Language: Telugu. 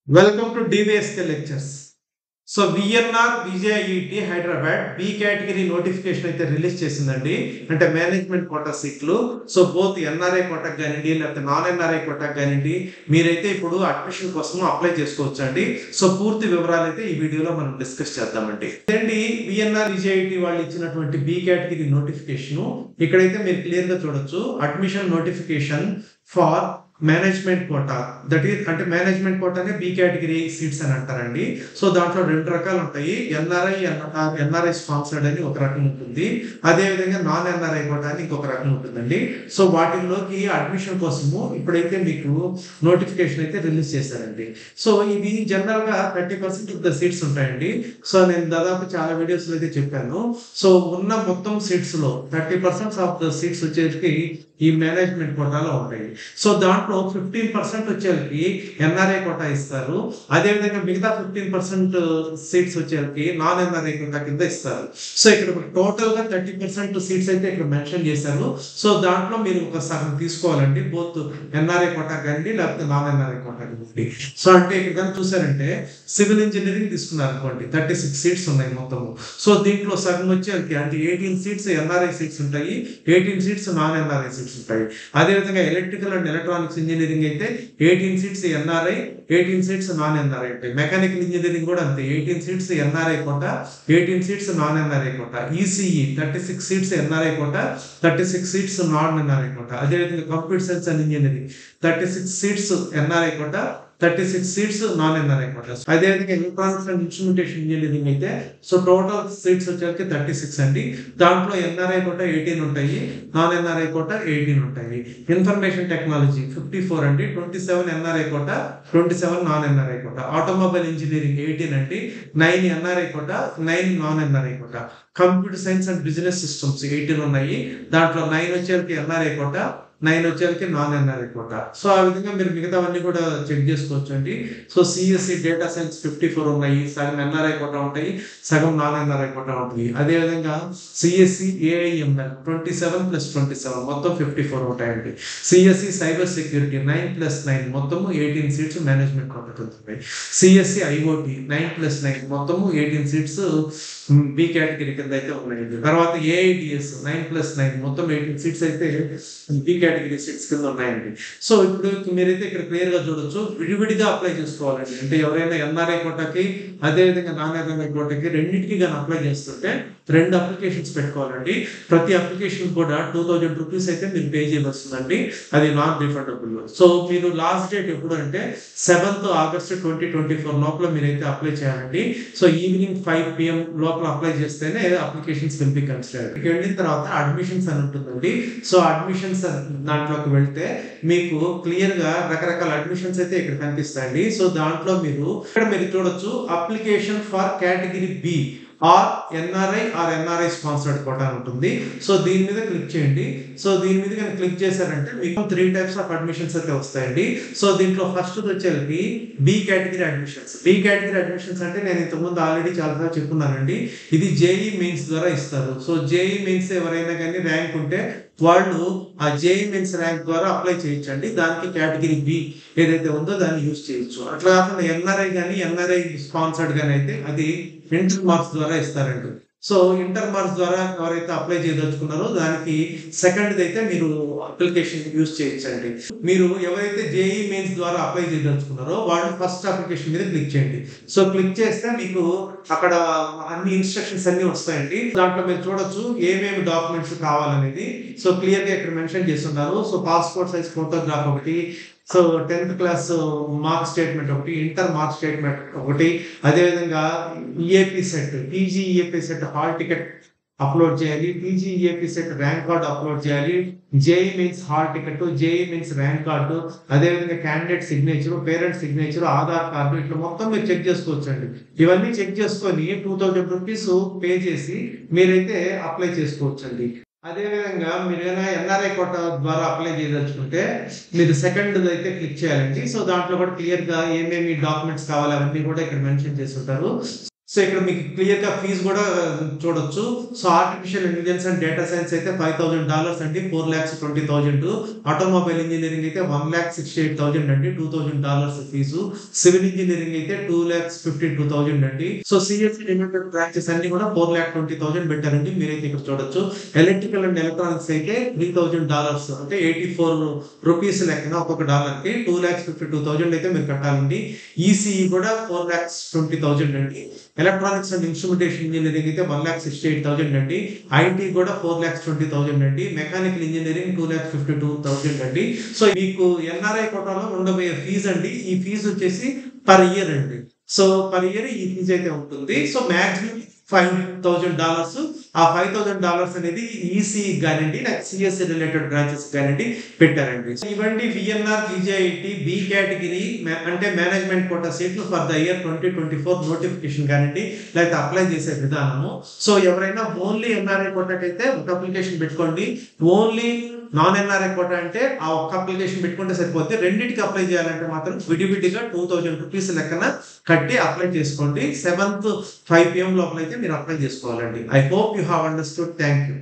Welcome to DVSK lectures. So VNR VJIT Hyderabad B category notification అయితే రిలీజ్ చేసిందండి. అంటే మేనేజ్మెంట్ కోటా సీట్లు. సో బోత్ ఎన్ఆర్ఐ కోటాకి కానివ్వండి లేకపోతే నాన్ ఎన్ఆర్ఐ కోటాకి కానివ్వండి మీరైతే ఇప్పుడు అడ్మిషన్ కోసం అప్లై చేసుకోవచ్చు అండి. సో పూర్తి వివరాలు అయితే ఈ వీడియోలో మనం డిస్కస్ చేద్దామండి. ఇదండి విఎన్ఆర్ విజేఐటి వాళ్ళు ఇచ్చినటువంటి బి కేటగిరీ నోటిఫికేషన్. ఇక్కడైతే మీరు క్లియర్ గా చూడొచ్చు admission notification for management quota. That is అంటే మేనేజ్మెంట్ కోటానే బి కేటగిరీ సీట్స్ అని అంటారండి. సో దాంట్లో రెండు రకాలు ఉంటాయి. ఎన్ఆర్ఐ స్పాన్సర్డ్ అని ఒక రకం ఉంటుంది, అదే విధంగా నాన్ ఎన్ఆర్ఐ కోటా అని ఇంకొక రకం ఉంటుందండి. సో వాటిల్లోకి అడ్మిషన్ కోసము ఇప్పుడైతే మీకు నోటిఫికేషన్ అయితే రిలీజ్ చేశారండి. సో ఇది జనరల్ గా 30% ఆఫ్ ద సీట్స్ ఉంటాయండి. సో నేను దాదాపు చాలా వీడియోస్ లో అయితే చెప్పాను. సో ఉన్న మొత్తం సీట్స్ లో 30% ఆఫ్ ద సీట్స్ వచ్చేసి ఈ మేనేజ్మెంట్ కోటాలో ఉంటాయి. సో దాంట్లో 15% వచ్చేకి ఎన్ఆర్ఐ కోటా ఇస్తారు, అదేవిధంగా మిగతా 15% సీట్స్ వచ్చేకి నాన్ ఎన్ఆర్ఐ కోటా కింద ఇస్తారు. సో ఇక్కడ టోటల్ గా 30% సీట్స్ అయితే ఇక్కడ మెన్షన్ చేశారు. సో దాంట్లో మీరు ఒక సగం తీసుకోవాలండి, బోత్ ఎన్ఆర్ఐ కోటా కానీ లేకపోతే నాన్ ఎన్ఆర్ఐ కోటా కానీ. సో అంటే ఇక్కడ కానీ చూసారంటే సివిల్ ఇంజనీరింగ్ తీసుకున్నారు అనుకోండి, 36 సీట్స్ ఉన్నాయి మొత్తము. సో దీంట్లో సగం వచ్చేకి అంటే 18 సీట్స్ ఎన్ఆర్ఐ సీట్స్ ఉంటాయి, 18 సీట్స్ నాన్ ఎన్ఆర్ఐ సీట్స్ ఉంటాయి. అదేవిధంగా ఎలక్ట్రికల్ అండ్ ఎలక్ట్రానిక్స్ ఇంజనీరింగ్ అయితే 18 seats NRI, 18 seats non NRI ఉంటాయి. మెకానికల్ ఇంజనీరింగ్ కూడా అంతే, 18 seats NRI quota, 18 seats non NRI quota. ECE 36 seats NRI quota, 36 seats non NRI quota. అదేవిధంగా computer science and engineering 36 seats NRI quota, 36 seats non NRI quota. అదేవిధంగా ఎలక్ట్రానిక్స్ అండ్ ఇన్స్ట్రుమెంటేషన్ ఇంజనీరింగ్ అయితే సో టోటల్ సీట్స్ వచ్చేసరికి 36 అండి. దాంట్లో ఎన్ఆర్ఐ కోట 18 ఉంటాయి, నాన్ ఎన్ఆర్ఐ కోట 18 ఉంటాయి. ఇన్ఫర్మేషన్ టెక్నాలజీ 54 అండి, 27 NRI quota, 27 non NRI quota. Automobile engineering 18 అండి, 9 NRI quota, 9 non NRI quota. Computer science and business systems 18 ఉన్నాయి, దాంట్లో 9 వచ్చేసరికి ఎన్ఆర్ఐ కోట, 9 వచ్చేసరికి నాన్ ఎన్ఆర్ఐ కోట. సో ఆ విధంగా మీరు మిగతావన్నీ కూడా చెక్ చేసుకోవచ్చు అండి. సో సిఎస్సి డేటా సైన్స్ 54 ఉన్నాయి, సగం ఎన్ఆర్ఐ కోట ఉంటాయి, సగం నాన్ ఎన్ఆర్ఐ కోట ఉంటుంది. అదేవిధంగా సిఎస్సి ఏఐఎంఎల్ 27 + 27 మొత్తం 54 ఉంటాయండి. సిఎస్సి సైబర్ సెక్యూరిటీ 9 + 9 మొత్తము 18 సీట్స్ మేనేజ్మెంట్ కోట ఉంటాయి. సిఎస్సి ఐఓటి 9 + 9 మొత్తము 18 సీట్స్ బి కేటగిరీ కింద అయితే ఉన్నాయండి. తర్వాత ఏఐడిఎస్ 9 + 9 మొత్తం 18 సీట్స్ అయితే బి కేటగిరీ సీట్స్ కింద ఉన్నాయండి. సో ఇప్పుడు మీరైతే ఇక్కడ క్లియర్ గా చూడొచ్చు, విడివిడిగా అప్లై చేసుకోవాలండి. అంటే ఎవరైనా ఎన్ఆర్ఐ కోటాకి అదేవిధంగా నాన్ ఎన్ఆర్ఐ కోటాకి రెండింటికి కానీ అప్లై చేస్తుంటే 2 అప్లికేషన్స్ పెట్టుకోవాలండి. ప్రతి అప్లికేషన్ కూడా 2000 రూపీస్ అయితే మీరు పే చేయవలసిందండి, అది నాన్ రిఫండబుల్. సో మీరు లాస్ట్ డేట్ ఎప్పుడు అంటే 7th ఆగస్ట్ 2024 లోపల మీరైతే అప్లై చేయాలండి. సో ఈవినింగ్ 5 PM లోపల అప్లై చేస్తేనే అప్లికేషన్స్ విల్ బి కన్సిడర్డ్. ఇక్కడ వెళ్ళిన తర్వాత అడ్మిషన్స్ అని ఉంటుందండి. సో అడ్మిషన్స్ దాంట్లోకి వెళ్తే మీకు క్లియర్ గా రకరకాల అడ్మిషన్స్ అయితే ఇక్కడ కనిపిస్తాయండి. సో దాంట్లో మీరు ఇక్కడ మీరు చూడొచ్చు application for category B or NRI sponsored quota ఉంటుంది. సో దీని మీద క్లిక్ చేయండి. సో దీని మీద కానీ క్లిక్ చేశారంటే మీకు 3 టైప్స్ ఆఫ్ అడ్మిషన్స్ అయితే వస్తాయండి. సో దీంట్లో ఫస్ట్ వచ్చేది B category admissions. B category admissions అంటే నేను ఇంతకుముందు ఆల్రెడీ చాలాసార్లు చెప్పున్నానండి, ఇది జేఈ మెయిన్స్ ద్వారా ఇస్తారు. సో జేఈ మెయిన్స్ ఎవరైనా కానీ ర్యాంక్ ఉంటే వాళ్ళు ఆ జేఈ మెయిన్స్ ర్యాంక్ ద్వారా అప్లై చేయొచ్చండి. దానికి కేటగిరీ బి ఏదైతే ఉందో దాన్ని యూజ్ చేయొచ్చు. అట్లా కాకుండా ఎన్ఆర్ఐ కానీ ఎన్ఆర్ఐ స్పాన్సర్డ్ కానీ అయితే అది ఇంటర్ మార్క్స్ ద్వారా ఇస్తారండి. సో ఇంటర్ మార్క్స్ ద్వారా ఎవరైతే అప్లై చేయదలుచుకున్నారో దానికి సెకండ్ అయితే మీరు అప్లికేషన్ యూజ్ చేయొచ్చండి. మీరు ఎవరైతే జేఈ మెయిన్స్ ద్వారా అప్లై చేయదలుచుకున్నారో వాళ్ళు ఫస్ట్ అప్లికేషన్ మీద క్లిక్ చేయండి. సో క్లిక్ చేస్తే మీకు అక్కడ అన్ని ఇన్స్ట్రక్షన్స్ అన్ని వస్తాయండి. దాంట్లో మీరు చూడొచ్చు ఏమేమి డాక్యుమెంట్స్ కావాలనేది. సో క్లియర్ గా ఇక్కడ మెన్షన్ చేస్తున్నారు. సో పాస్పోర్ట్ సైజ్ ఫోటోగ్రాఫ్ ఒకటి, so 10th class mark statement ఒకటి, ఇంటర్ మార్క్ స్టేట్మెంట్ ఒకటి, అదేవిధంగా EAPCET, PG EAPCET hall ticket upload చేయాలి, PG EAPCET rank card upload చేయాలి, JEE mains hall ticket, JEE mains rank card, అదేవిధంగా candidate signature, parent signature, Aadhaar card, ఇట్లా మొత్తం మీరు చెక్ చేసుకోవచ్చు అండి. ఇవన్నీ చెక్ చేసుకొని 2000 రూపీస్ పే చేసి మీరైతే అప్లై చేసుకోవచ్చు అండి. అదేవిధంగా మీరు ఏదైనా ఎన్ఆర్ఐ కోటా ద్వారా అప్లై చేయదలుచుకుంటే మీరు సెకండ్ అయితే క్లిక్ చేయాలండి. సో దాంట్లో కూడా క్లియర్ గా ఏమేమి డాక్యుమెంట్స్ కావాలి అవన్నీ కూడా ఇక్కడ మెన్షన్ చేసి ఉంటారు. సో ఇక్కడ మీకు క్లియర్ గా ఫీజు కూడా చూడొచ్చు. So artificial intelligence and data science అయితే $5,000 అండి, 4,20,000. ఆటోమొబైల్ ఇంజనీరింగ్ అయితే 1,68,000 అండి, $2,000 ఫీజు. సివిల్ ఇంజనీరింగ్ అయితే 2,52,000 అండి. సో సిఎస్సి లిమిటెడ్ బ్రాంచెస్ అన్ని కూడా 4,20,000 పెట్టారండి, మీరైతే ఇక్కడ చూడొచ్చు. ఎలక్ట్రికల్ అండ్ ఎలక్ట్రానిక్స్ అయితే $3,000 అంటే 84 రూపీస్ లెక్కన ఒక్కొక్క డాలర్కి 2,52,000 అయితే మీరు కట్టాలండి. ఈసీఈ కూడా 4,20,000 అండి. ఎలక్ట్రానిక్స్ అండ్ ఇన్స్ట్రుమెంటేషన్ ఇంజనీరింగ్ అయితే 1,68,000 అండి. ఐటీ కూడా 4,20,000 అండి. మెకానికల్ ఇంజనీరింగ్ 2,52,000 అండి. సో మీకు ఎన్ఆర్ఐ కోటాలో ఉండబోయే ఫీజు అండి, ఈ ఫీజు వచ్చేసి పర్ ఇయర్ అండి. సో పర్ ఇయర్ ఈ ఫీజు అయితే ఉంటుంది. So maximum $5,000. ఆ $5,000 అనేది ఈసీ కానివ్వండి, నాకు సిఎస్సి రిలేటెడ్ బ్రాంచెస్ కానివ్వండి పెట్టారండి. ఇవ్వండి విఎన్ఆర్ విజేఐటి బి కేటగిరీ అంటే మేనేజ్మెంట్ కోటా సీట్లు ఫర్ ద ఇయర్ 2024 నోటిఫికేషన్ కానివ్వండి, లేకపోతే అప్లై చేసే విధానము. సో ఎవరైనా ఓన్లీ ఎన్ఆర్ఐ కోటాకైతే ఒక అప్లికేషన్ పెట్టుకోండి. ఓన్లీ నాన్ ఎన్ఆర్ఐ కోటా అంటే ఆ ఒక్క అప్లికేషన్ పెట్టుకుంటే సరిపోతే. రెండింటికి అప్లై చేయాలంటే మాత్రం విడివిడిగా 2,000 రూపీస్ లెక్కన కట్టి అప్లై చేసుకోండి. 7th 5 PM లోపల అయితే మీరు అప్లై చేసుకోవాలండి. I hope you have understood. Thank you.